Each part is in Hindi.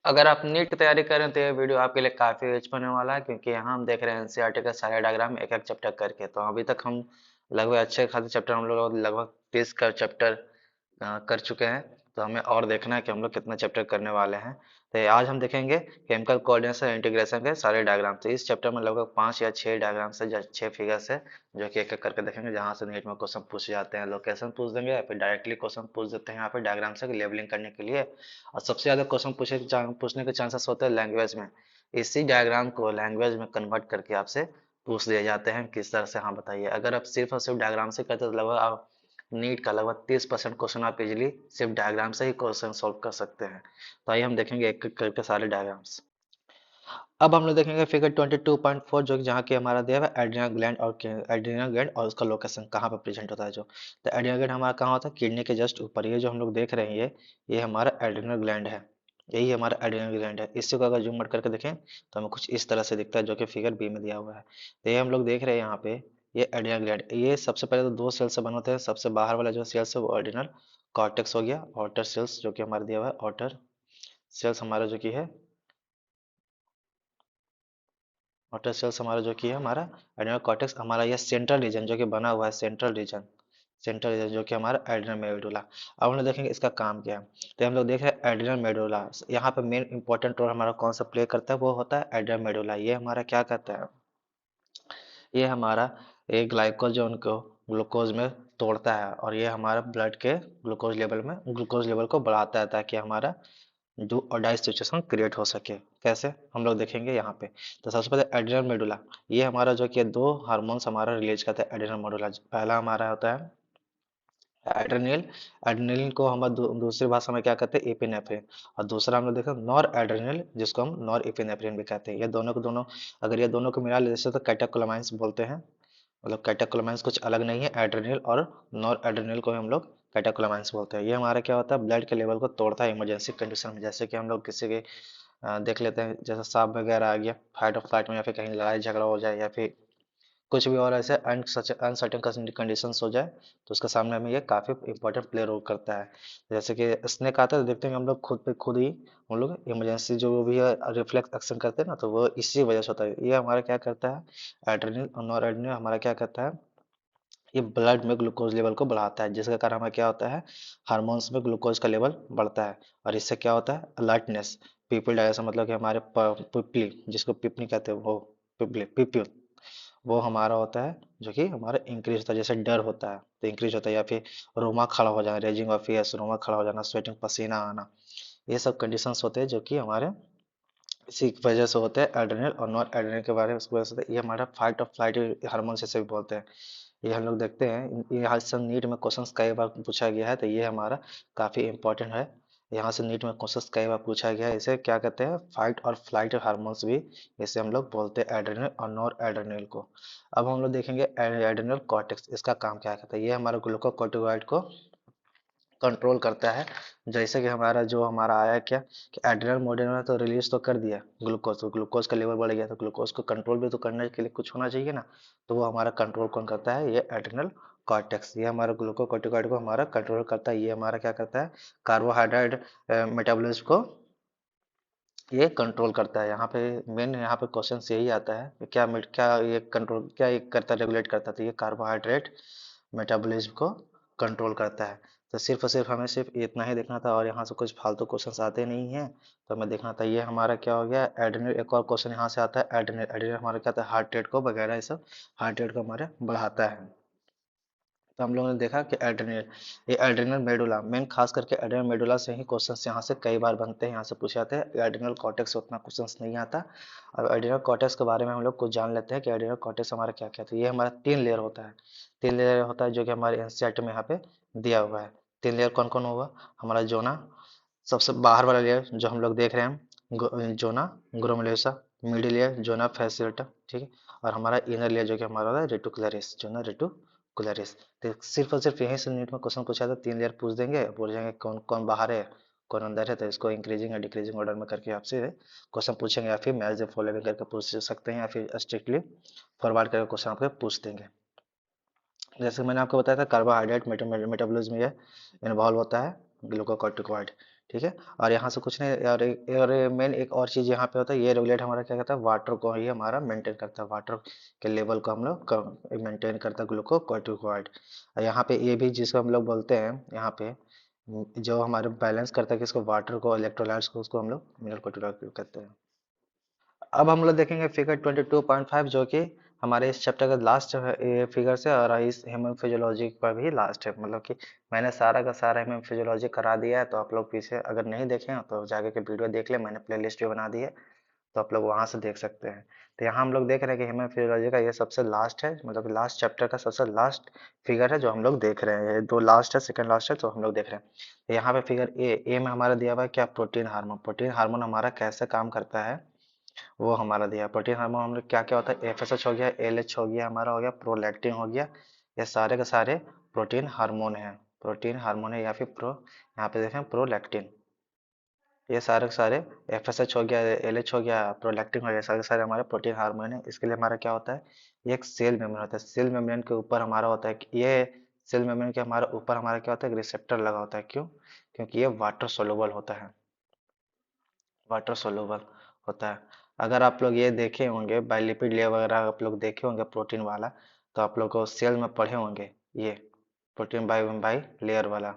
अगर आप नीट की तैयारी कर रहे हैं तो ये वीडियो आपके लिए काफ़ी यूज होने वाला है, क्योंकि यहाँ हम देख रहे हैं एनसीईआरटी का सारे डायग्राम एक एक चैप्टर करके। तो अभी तक हम लगभग अच्छे खासे चैप्टर हम लोग लगभग 30 का चैप्टर कर चुके हैं। तो हमें और देखना है कि हम लोग कितना चैप्टर करने वाले हैं। तो आज हम देखेंगे केमिकल कोऑर्डिनेशन इंटीग्रेशन के सारे डायग्राम। तो इस चैप्टर में लगभग 5 या 6 डायग्राम से 6 फिगर्स है, जो कि एक एक करके देखेंगे, जहाँ से नीट में क्वेश्चन पूछे जाते हैं। लोकेशन पूछ देंगे या फिर डायरेक्टली क्वेश्चन पूछ देते हैं यहाँ पे डायग्राम से लेबलिंग करने के लिए। और सबसे ज़्यादा क्वेश्चन पूछने के चांसेस होते हैं लैंग्वेज में। इसी डायग्राम को लैंग्वेज में कन्वर्ट करके आपसे पूछ दिए जाते हैं किस तरह से। हाँ बताइए, अगर आप सिर्फ और सिर्फ डायग्राम से करते तो लगभग आप नीट का लगभग 30% क्वेश्चन आप इजिली सिर्फ डायग्राम से ही क्वेश्चन सॉल्व कर सकते हैं। तो आइए हम देखेंगे एक एक करके सारे डायग्राम्स। अब हम लोग देखेंगे फिगर 22.4, जो कि जहाँ की हमारा दिया हुआ है एड्रिनल ग्लैंड और एड्रिनल ग्लैंड और उसका लोकेशन कहाँ पर प्रेजेंट होता है। जो तो एड्रिनल ग्लैंड हमारा कहाँ होता है, किडनी के जस्ट ऊपर। ये जो हम लोग देख रहे हैं ये हमारा एड्रिनल ग्लैंड है। यही हमारा एड्रिनल ग्लैंड है। इसी को अगर जूम आउट करके देखें तो हमें कुछ इस तरह से दिखता है, जो कि फिगर बी में दिया हुआ है। तो ये हम लोग देख रहे हैं यहाँ पे, ये एड्रिनल ग्लैंड। ये सबसे पहले तो दो सेल से बने होते हैं। सबसे बाहर वाला जो सेल्स है वो एड्रिनल कॉर्टेक्स हो गया, आउटर सेल्स जो कि हमारा दिया हुआ है, आउटर सेल्स हमारा जो कि है मोटर सेल्स हमारा जो कि है हमारा एड्रेनल कॉर्टेक्स। हमारा यह सेंट्रल रीजन जो कि बना हुआ है, सेंट्रल रीजन जो कि हमारा एड्रेनल मेडुला। अब हम लोग देखेंगे इसका काम क्या है। तो हम लोग देख रहे हैं एड्रेनल मेडुला, यहाँ पे मेन इंपॉर्टेंट रोल हमारा कौन सा प्ले करता है, वो होता है एड्रेनल मेडुला। ये हमारा क्या करता है, ये हमारा एक ग्लाइकोजन को ग्लूकोज में तोड़ता है, और ये हमारा ब्लड के ग्लूकोज लेवल को बढ़ाता है, ताकि हमारा डू और डाई सिचुएशन क्रिएट हो सके। कैसे हम लोग देखेंगे यहाँ पे। तो सबसे पहले एड्रिनल मेडुला, ये हमारा जो कि दो हार्मोन्स हमारा रिलीज करता है एड्रिनल मेडुला। पहला हमारा होता है एड्रेनल। एड्रेनलिन को हम दूसरी भाषा में क्या कहते हैं, एपिनेफ्रिन। और दूसरा हम लोग देखें नॉर एड्रेनल, जिसको हम नॉर एपिनेफ्रिन भी कहते हैं। ये दोनों को दोनों, अगर ये दोनों को मिला ले जैसे तो कैटेकोलामाइंस बोलते हैं। मतलब कैटेकोलामाइंस कुछ अलग नहीं है, एड्रेनल और नॉर एड्रेनल को हम लोग कैटेकोलामाइंस बोलते हैं। ये हमारा क्या होता है, ब्लड के लेवल को तोड़ता है इमरजेंसी कंडीशन में। जैसे कि हम लोग किसी के देख लेते हैं, जैसे सांप वगैरह आ गया फाइट और फ्लाइट में, या फिर कहीं लड़ाई झगड़ा हो जाए, या फिर कुछ भी और ऐसे अनसर्टेन कंडीशंस हो जाए, तो उसके सामने हमें ये काफ़ी इंपॉर्टेंट प्ले रोल करता है। जैसे कि स्नेक आता है तो देखते हैं हम लोग खुद पे खुद ही हम लोग इमरजेंसी जो भी है रिफ्लेक्स एक्शन करते हैं ना, तो वो इसी वजह से होता है। ये हमारा क्या करता है, एड्रेनल और नॉर एड्रेनल हमारा क्या करता है, ये ब्लड में ग्लूकोज लेवल को बढ़ाता है, जिसके कारण हमें क्या होता है, हार्मोन्स में ग्लूकोज का लेवल बढ़ता है। और इससे क्या होता है, अलर्टनेस, पीपल डायरेक्शन, मतलब कि हमारे पिपली, जिसको पिपनी कहते हैं, वो पिपली वो हमारा होता है, जो कि हमारा इंक्रीज होता है। जैसे डर होता है तो इंक्रीज होता है, या फिर रोमा खड़ा हो जाना, रेजिंग ऑफ फेस, रोमा खड़ा हो जाना, स्वेटिंग, पसीना आना, ये सब कंडीशंस होते हैं जो कि हमारे इसी की वजह से होते हैं। एड्रेनल और नॉन एड्रेनल के बारे में उसकी वजह से होता है। ये हमारा फाइट और फ्लाइट हार्मोन से भी बोलते हैं। ये हम लोग देखते हैं, ये यहाँ से नीट में क्वेश्चंस कई बार पूछा गया है, तो ये हमारा काफ़ी इंपॉर्टेंट है। यहाँ से नीट में क्वेश्चंस कई बार पूछा गया है। इसे क्या कहते हैं, फाइट और फ्लाइट हार्मोन्स भी इसे हम लोग बोलते हैं, एड्रेनल और नॉर एड्रेनल को। अब हम लोग देखेंगे एड्रेनल कॉर्टेक्स, इसका काम क्या करता है। ये हमारा ग्लूकोकोर्टिकोइड को कंट्रोल करता है। जैसे कि हमारा जो हमारा आया क्या, कि एड्रेनल मॉडल में तो रिलीज तो कर दिया ग्लूकोज, तो ग्लूकोज का लेवल बढ़ गया, तो ग्लूकोज को कंट्रोल भी तो करने के लिए कुछ होना चाहिए ना। तो वो हमारा कंट्रोल कौन करता है, ये एड्रेनल कॉर्टेक्स। ये हमारा ग्लूकोकोर्टिकॉइड को हमारा कंट्रोल करता है। ये हमारा क्या करता है, कार्बोहाइड्रेट मेटाबॉलिज्म को ये कंट्रोल करता है। यहाँ पे मेन यहाँ पे क्वेश्चन यही आता है कि क्या ये कंट्रोल, क्या ये करता है, रेगुलेट करता है। तो ये कार्बोहाइड्रेट मेटाबॉलिज्म को कंट्रोल करता है। तो सिर्फ और सिर्फ हमें सिर्फ इतना ही देखना था, और यहाँ से कुछ फालतू क्वेश्चन आते नहीं हैं, तो हमें देखना था। ये हमारा क्या हो गया, एड्रेनल। एक और क्वेश्चन यहाँ से आता है, एड्रेनल। एड्रेनल हमारा क्या होता है, हार्ट रेट को वगैरह, ये सब हार्ट रेट को हमारे बढ़ाता है। तो हम लोगों ने देखा कि एड्रेनल, ये एड्रेनल मेडुला, मेन खास करके एड्रेनल मेडुला से ही क्वेश्चंस यहाँ से कई बार बनते हैं, यहाँ से पूछे जाते हैं। एड्रेनल कॉर्टेक्स से उतना क्वेश्चंस नहीं आता। अब एड्रेनल कॉर्टेक्स के बारे में हम लोग कुछ जान लेते हैं कि एड्रेनल कॉर्टेक्स हमारा क्या क्या है। ये हमारा 3 लेयर होता है, 3 लेयर होता है, जो कि हमारे एनसीईआरटी में यहाँ पे दिया हुआ है। 3 लेयर कौन कौन होगा, हमारा जोना, सबसे बाहर वाला लेयर जो हम लोग देख रहे हैं, जोना ग्लोमेरुलसा, मिडिल लेयर जोना फैसियोल्टा, ठीक है। और हमारा इनर लेयर जो कि हमारा होता है रेटिकुलरिस, जोना रेटिकुलरिस। तो सिर्फ और सिर्फ यहीं से नीट में क्वेश्चन पूछा था, 3 लेयर पूछ देंगे, बोल जाएंगे कौन कौन बाहर है कौन अंदर है। तो इसको इंक्रीजिंग या डिक्रीजिंग ऑर्डर में करके आपसे क्वेश्चन पूछेंगे, या फिर मैच द फॉलोइंग करके पूछ सकते हैं, या फिर स्ट्रिक्टली फॉरवर्ड करके क्वेश्चन आपके पूछ देंगे। जैसे मैंने आपको बताया था, कार्बोहाइड्रेट मेटाबॉलिज्म में ये इन्वॉल्व होता है, ग्लूकोकॉर्टिकॉइड, ठीक है। और यहाँ से कुछ नहीं, और मेन एक और चीज़ यहाँ पे होता है, ये रेगुलेट हमारा क्या करता है, वाटर को ही हमारा मेंटेन करता है, वाटर के लेवल को हम लोग मेंटेन करता है ग्लूकोकॉर्टिकोइड। और यहाँ पे ये भी जिसको हम लोग बोलते हैं यहाँ पे जो हमारे बैलेंस करता है किसको, वाटर को, इलेक्ट्रोलाइट्स को, उसको हम लोग मिनरल कॉर्टिकोइड कहते हैं। अब हम लोग देखेंगे फिगर 22.5 जो कि हमारे इस चैप्टर का लास्ट फिगर से, और इस ह्यूमन फिजियोलॉजी का भी लास्ट है, मतलब कि मैंने सारा का सारा ह्यूमन फिजियोलॉजी करा दिया है, तो आप लोग पीछे अगर नहीं देखे हैं तो जाके के वीडियो देख ले, मैंने प्ले लिस्ट भी बना दी है, तो आप लोग वहां से देख सकते हैं। तो यहाँ हम लोग देख रहे हैं कि ह्यूमन फिजियोलॉजी का ये सबसे लास्ट है, मतलब लास्ट चैप्टर का सबसे लास्ट फिगर है जो हम लोग देख रहे हैं, ये दो लास्ट है, सेकंड लास्ट है, तो हम लोग देख रहे हैं। तो यहाँ पे फिगर ए में हमारा दिया हुआ है क्या, प्रोटीन हार्मोन। प्रोटीन हार्मोन हमारा कैसे काम करता है वो हमारा दिया। प्रोटीन हार्मोन हम लोग क्या क्या होता है, एफएसएच हो गया, एलएच हो गया, हमारा हो गया प्रोलैक्टिन हो गया, ये सारे के सारे प्रोटीन हार्मोन है। प्रोटीन हार्मोन है, या फिर यहाँ पे देखें प्रोलैक्टिन, ये सारे के सारे एफएसएच हो गया, एलएच हो गया, प्रोलैक्टिन हो गया, सारे के सारे हमारे प्रोटीन हार्मोन है। इसके लिए हमारा क्या होता है, ये एक सेल मेम्ब्रेन होता है। सेल मेम्ब्रेन के ऊपर हमारा होता है ये सेल मेम्ब्रेन के हमारा ऊपर हमारा क्या होता है, रिसेप्टर लगा होता है। क्यों? क्योंकि ये वाटर सोलुबल होता है, वाटर सोलुबल होता है। अगर आप लोग ये देखे होंगे बाइलिपिड लेयर वगैरह आप लोग देखे होंगे प्रोटीन वाला, तो आप लोग को सेल में पढ़े होंगे ये प्रोटीन बाई बाई लेयर वाला,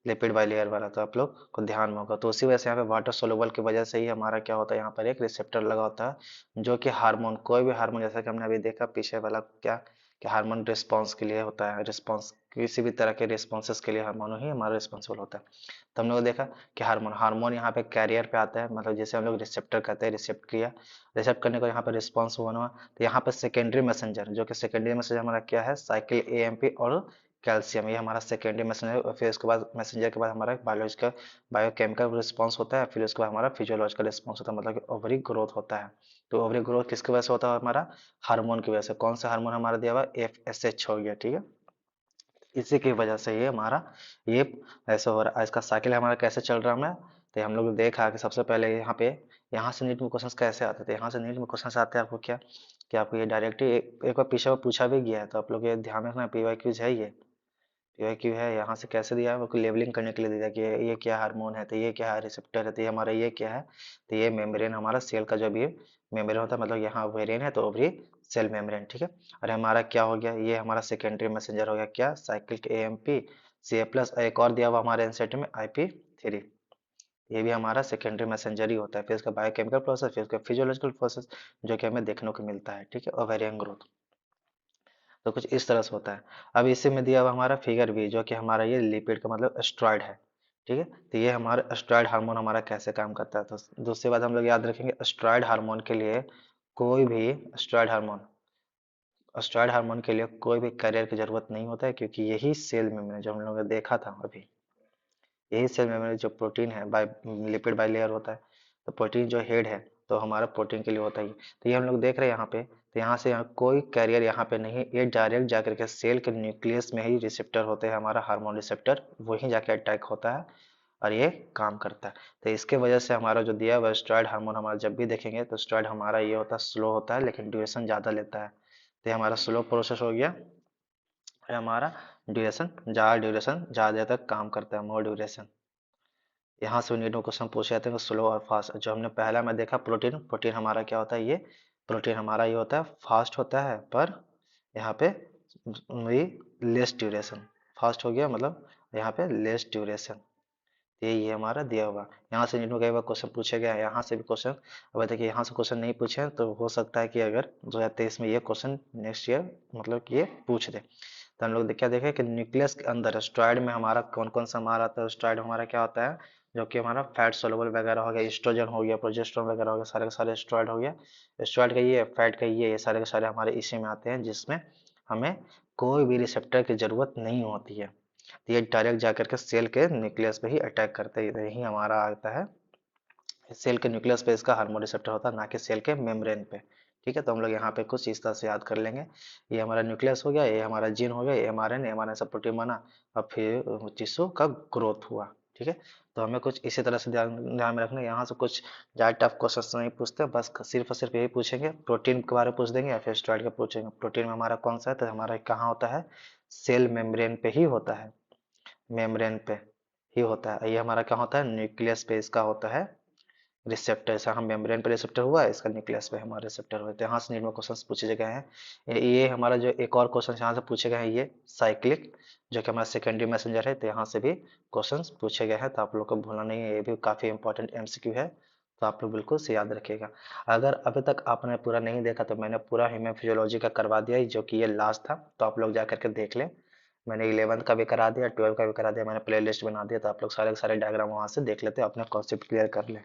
लिपिड बाई लेयर वाला, तो आप लोग को ध्यान में होगा। तो उसी वजह से यहाँ पे वाटर सोलुबल की वजह से ही हमारा क्या होता है, यहाँ पर एक रिसेप्टर लगा होता है जो कि हार्मोन, कोई भी हार्मोन, जैसा कि हमने अभी देखा पीछे वाला क्या, कि हार्मोन रिस्पॉन्स के लिए होता है, रिस्पॉन्स किसी भी तरह के रिस्पॉन्सेस के लिए हार्मोन ही हमारा रिस्पॉन्सिबल होता है। तो हम लोग देखा कि हार्मोन हार्मोन यहाँ पे कैरियर पे आता है, मतलब जैसे हम लोग रिसेप्टर कहते हैं, रिसेप्ट किया, रिसेप्ट करने को यहाँ पे रिस्पॉन्स हुआ। तो यहाँ पे सेकेंडरी मैसेंजर, जो कि सेकेंडरी मैसेंजर हमारा क्या है, साइकिल एएमपी और कैल्शियम, ये हमारा सेकेंडरी मैसेंजर। और फिर उसके बाद मैसेंजर के बाद हमारा बायोलॉजिकल बायोकेमिकल रिस्पॉन्स होता है, फिर उसके बाद हमारा फिजियोलॉजिकल रिस्पॉन्स होता है, मतलब कि ओवरी ग्रोथ होता है। तो ओवरी ग्रोथ किसकी वजह से होता है, हमारा हार्मोन की वजह से। कौन सा हार्मोन हमारा दिया हुआ, एफएसएच हो गया, ठीक है। इसी की वजह से ये हमारा ये ऐसा हो रहा है। इसका साइकिल हमारा कैसे चल रहा है, तो हम लोग देखा कि सबसे पहले यहाँ पे, यहाँ से नीट में क्वेश्चंस कैसे आते थे, यहाँ से नीट में क्वेश्चंस आते हैं आपको क्या, कि आपको ये डायरेक्ट एक बार पीछे में पूछा भी गया है, तो आप लोग ये ध्यान रखना, पीवाईक्यूज है ये, पीवाईक्यू है। यहाँ से कैसे दिया है, वो लेबलिंग करने के लिए दिया कि ये क्या हार्मोन है, तो ये क्या है, रिसेप्टर है, तो ये हमारा ये क्या है, तो ये मेम्ब्रेन हमारा सेल का जो भी मेम्ब्रेन होता है, मतलब यहाँ ओवेरियन है तो ओवरी सेल मेम्ब्रेन, ठीक है। और हमारा क्या हो गया, ये हमारा सेकेंडरी मैसेंजर हो गया क्या, साइक्लिक एएमपी सी प्लस, एक और दिया हुआ हमारे एनसेट में IP3, ये भी हमारा सेकेंडरी मैसेंजर ही होता है। फिर इसका बायोकेमिकल प्रोसेस, फिर इसका फिजियोलॉजिकल प्रोसेस, जो कि हमें देखने को मिलता है, ठीक है, ओवेरियन ग्रोथ। तो कुछ इस तरह से होता है। अब इसी में दिया हुआ हमारा फिगर भी, जो कि हमारा ये लिपिड का मतलब स्टेरॉइड है, ठीक है। तो ये हमारा स्टेरॉइड हार्मोन हमारा कैसे काम करता है, तो दूसरी बात हम लोग याद रखेंगे, स्टेरॉइड हार्मोन के लिए कोई भी स्टेरॉइड हार्मोन के लिए कोई भी कैरियर की जरूरत नहीं होता है, क्योंकि यही सेल में जो हम लोगों ने देखा था अभी, यही सेल मेम्ब्रेन जो प्रोटीन है बाय लिपिड बाय लेयर होता है, तो प्रोटीन जो हेड है, तो हमारा प्रोटीन के लिए होता ही। तो ये हम लोग देख रहे हैं यहाँ पे, तो यहाँ से यहाँ कोई कैरियर यहाँ पे नहीं है, ये डायरेक्ट जाकर के सेल के न्यूक्लियस में ही रिसेप्टर होते हैं, हमारा हार्मोन रिसेप्टर, वही जाके अटैक होता है और ये काम करता है। तो इसके वजह से हमारा जो दिया हुआ स्टेरॉइड हार्मोन, हमारा जब भी देखेंगे तो स्टेरॉइड हमारा ये होता है स्लो होता है, लेकिन ड्यूरेशन ज़्यादा लेता है। तो ये हमारा स्लो प्रोसेस हो गया, और हमारा ड्यूरेशन ज़्यादा देर तक काम करता है, मोर ड्यूरेशन। यहाँ से नीट में क्वेश्चन पूछे जाते हैं स्लो और फास्ट। जो हमने पहला में देखा प्रोटीन, प्रोटीन हमारा क्या होता है, ये प्रोटीन हमारा ये होता है फास्ट होता है, पर यहाँ पे वही लेस ड्यूरेशन, फास्ट हो गया मतलब यहाँ पे लेस ड्यूरेशन। ये हमारा दिया हुआ। यहाँ से नीट में कई बार क्वेश्चन पूछे गए हैं, यहाँ से भी क्वेश्चन, अब देखिए यहाँ से क्वेश्चन नहीं पूछे हैं, तो हो सकता है कि अगर 2023 में ये क्वेश्चन नेक्स्ट ईयर मतलब कि ये पूछ दे। तो हम लोग क्या देखें कि न्यूक्लियस के अंदर स्टेरॉइड में हमारा कौन कौन सा माल आता है, स्टेरॉइड हमारा क्या होता है, जो कि हमारा फैट सोलुबल वगैरह हो गया, एस्ट्रोजन हो गया, प्रोजेस्टेरोन वगैरह हो गया, सारे के सारे स्टेरॉइड हो गया। स्टेरॉइड का ये, फैट का ये सारे के सारे हमारे इसी में आते हैं, जिसमें हमें कोई भी रिसेप्टर की जरूरत नहीं होती है। तो ये डायरेक्ट जाकर के सेल के न्यूक्लियस पे ही अटैक करते हैं, यही हमारा आता है सेल के न्यूक्लियस पे इसका हार्मोन रिसेप्टर होता है, ना कि सेल के मेम्ब्रेन पे। ठीक है, तो हम लोग यहाँ पे कुछ इस तरह से याद कर लेंगे। ये हमारा न्यूक्लियस हो गया, ये हमारा जीन हो गया, ये एमआरएन सब प्रोटीन बना, और फिर टिश्यू का ग्रोथ हुआ। ठीक है, तो हमें कुछ इसी तरह से ध्यान ध्यान में रखना है। यहाँ से कुछ ज़्यादा टफ क्वेश्चन नहीं पूछते, बस सिर्फ और सिर्फ यही पूछेंगे, प्रोटीन के बारे में पूछ देंगे या फिर स्टेरॉइड का पूछेंगे। प्रोटीन में हमारा कौन सा है, तो हमारा कहाँ होता है, सेल मेम्ब्रेन पे ही होता है, मेम्ब्रेन पे। ही होता है। ये हमारा क्या होता है, न्यूक्लियस पे इसका होता है रिसेप्टर। जैसा हम मेम्ब्रेन पे रिसेप्टर हुआ है, इसका न्यूक्लियस पे हमारे रिसेप्टर होते हैं। यहाँ से नीट में क्वेश्चन पूछे गए हैं। ये हमारा जो एक और क्वेश्चन यहाँ से पूछे गए हैं, ये साइक्लिक जो कि हमारा सेकेंडरी मैसेंजर है, तो यहाँ से भी क्वेश्चन पूछे गए हैं, तो आप लोग को भूलना नहीं है, ये भी काफी इंपॉर्टेंट एमसीक्यू है, तो आप लोग बिल्कुल से याद रखिएगा। अगर अभी तक आपने पूरा नहीं देखा तो मैंने पूरा ह्यूमन फिजियोलॉजी का करवा दिया है, जो कि ये लास्ट था, तो आप लोग जा करके देख लें। मैंने 11th का भी करा दिया, 12th का भी करा दिया, मैंने प्ले लिस्ट बना दिया, तो आप लोग सारे के सारे डायग्राम वहां से देख लेते हैं, अपना कॉन्सेप्ट क्लियर कर ले।